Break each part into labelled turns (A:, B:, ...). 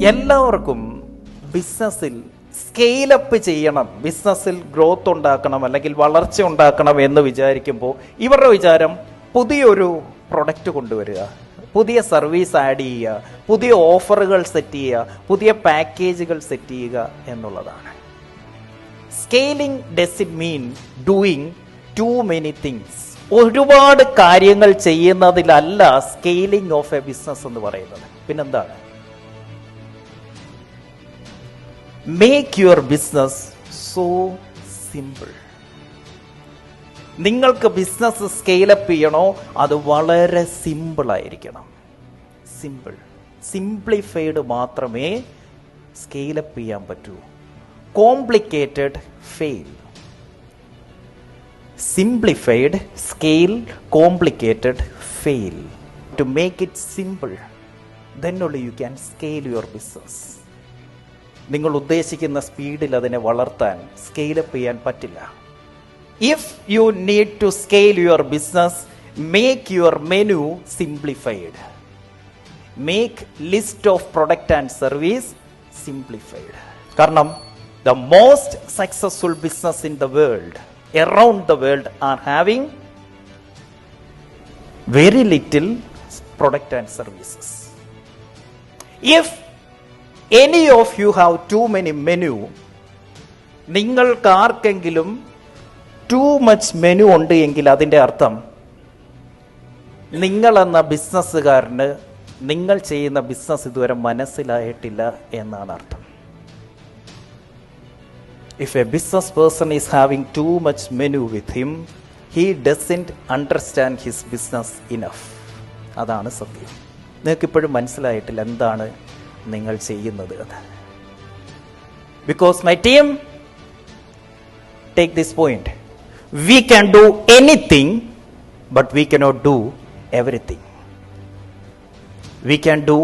A: എല്ലാവർക്കും ബിസിനസ്സിൽ സ്കെയിലപ്പ് ചെയ്യണം, ബിസിനസ്സിൽ ഗ്രോത്ത് ഉണ്ടാക്കണം, അല്ലെങ്കിൽ വളർച്ച ഉണ്ടാക്കണം എന്ന് വിചാരിക്കുമ്പോൾ ഇവരുടെ വിചാരം പുതിയൊരു പ്രൊഡക്റ്റ് കൊണ്ടുവരിക, പുതിയ സർവീസ് ആഡ് ചെയ്യുക, പുതിയ ഓഫറുകൾ സെറ്റ് ചെയ്യുക, പുതിയ പാക്കേജുകൾ സെറ്റ് ചെയ്യുക എന്നുള്ളതാണ്. Scaling doesn't mean doing too many things. ഒരുപാട് കാര്യങ്ങൾ ചെയ്യുന്നതിലല്ല സ്കെയിലിംഗ് ഓഫ് എ ബിസിനസ് എന്ന് പറയുന്നത്. പിന്നെന്താണ്? Make your business so simple. നിങ്ങൾക്ക് ബിസിനസ് സ്കെയിലപ്പ് ചെയ്യണോ, അത് വളരെ സിമ്പിൾ ആയിരിക്കണം. സിംപ്ലിഫൈഡ് മാത്രമേ സ്കെയിലപ്പ് ചെയ്യാൻ പറ്റൂ. Complicated fail. Simplified scale, complicated fail. To make it simple, then only you can scale your business. നിങ്ങൾ ഉദ്ദേശിക്കുന്ന സ്പീഡിൽ അതിനെ വളർത്താൻ, സ്കെയിലപ്പ് ചെയ്യാൻ പറ്റില്ല. If you need to scale your business, make your menu simplified. Make list of product and service simplified. കാരണം the most successful business in the world, around the world, are having very little product and services. If any of you have too many menu, നിങ്ങൾക്ക് ആർക്കെങ്കിലും too much menu ഉണ്ട് എങ്കിൽ അതിൻ്റെ അർത്ഥം നിങ്ങളെന്ന ബിസിനസ്സുകാരന് നിങ്ങൾ ചെയ്യുന്ന business ഇതുവരെ മനസ്സിലായിട്ടില്ല എന്നാണ് അർത്ഥം. If a business person is having too much menu with him, he doesn't understand his business enough. അതാണ് സത്യം. നിങ്ങൾക്കിപ്പോഴും മനസ്സിലായിട്ടില്ല എന്താണ് നിങ്ങൾ ചെയ്യുന്നത് എന്ന്. Because my team, take this point, we can do anything but we cannot do everything. We can do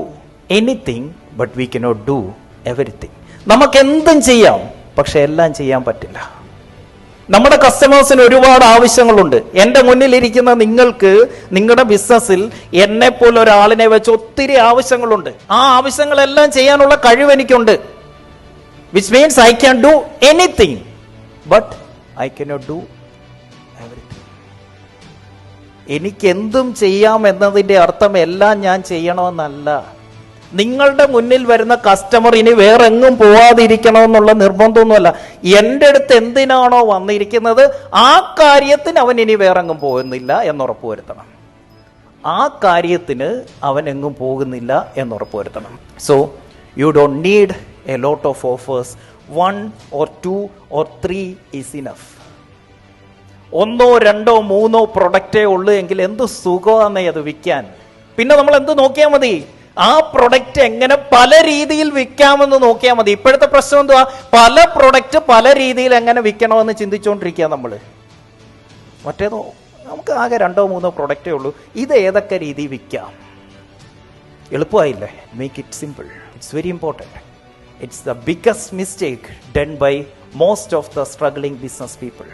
A: anything but we cannot do everything. നമുക്ക് എന്തും ചെയ്യാം, പക്ഷെ എല്ലാം ചെയ്യാൻ പറ്റില്ല. നമ്മുടെ കസ്റ്റമേഴ്സിന് ഒരുപാട് ആവശ്യങ്ങളുണ്ട്. എൻ്റെ മുന്നിലിരിക്കുന്ന നിങ്ങൾക്ക് നിങ്ങളുടെ ബിസിനസ്സിൽ എന്നെ പോലെ ഒരാളിനെ വെച്ച് ഒത്തിരി ആവശ്യങ്ങളുണ്ട്. ആ ആവശ്യങ്ങളെല്ലാം ചെയ്യാനുള്ള കഴിവ് എനിക്കുണ്ട്. Which means I can do anything but I cannot do everything. എനിക്ക് എന്തും ചെയ്യാം എന്നതിൻ്റെ അർത്ഥം എല്ലാം ഞാൻ ചെയ്യണമെന്നല്ല. നിങ്ങളുടെ മുന്നിൽ വരുന്ന കസ്റ്റമർ ഇനി വേറെ എങ്ങും പോവാതിരിക്കണമെന്നുള്ള നിർബന്ധമൊന്നുമല്ല. എൻ്റെ അടുത്ത് എന്തിനാണോ വന്നിരിക്കുന്നത് ആ കാര്യത്തിന് അവൻ ഇനി വേറെ എങ്ങും പോകുന്നില്ല എന്നുറപ്പ് വരുത്തണം. ആ കാര്യത്തിന് അവൻ എങ്ങും പോകുന്നില്ല എന്നുറപ്പ് വരുത്തണം. So you don't need a lot of offers. 1 or 2 or 3 is enough. 1 2 3 പ്രൊഡക്റ്റേ ഉള്ളൂ എങ്കിൽ എന്ത് സുഖമാണെന്നേ അത് വിൽക്കാൻ. പിന്നെ നമ്മൾ എന്ത് നോക്കിയാൽ മതി? ആ പ്രൊഡക്റ്റ് എങ്ങനെ പല രീതിയിൽ വിൽക്കാമെന്ന് നോക്കിയാൽ മതി. ഇപ്പോഴത്തെ പ്രശ്നം എന്തുവാ? പല പ്രൊഡക്റ്റ് പല രീതിയിൽ എങ്ങനെ വിൽക്കണമെന്ന് ചിന്തിച്ചുകൊണ്ടിരിക്കുക നമ്മൾ. മറ്റേതോ നമുക്ക് ആകെ 2 3 പ്രൊഡക്റ്റേ ഉള്ളൂ, ഇത് ഏതൊക്കെ രീതി വിൽക്കാം? എളുപ്പമായില്ലേ? Make it simple. It's very important. It's the biggest mistake done by most of the struggling business people.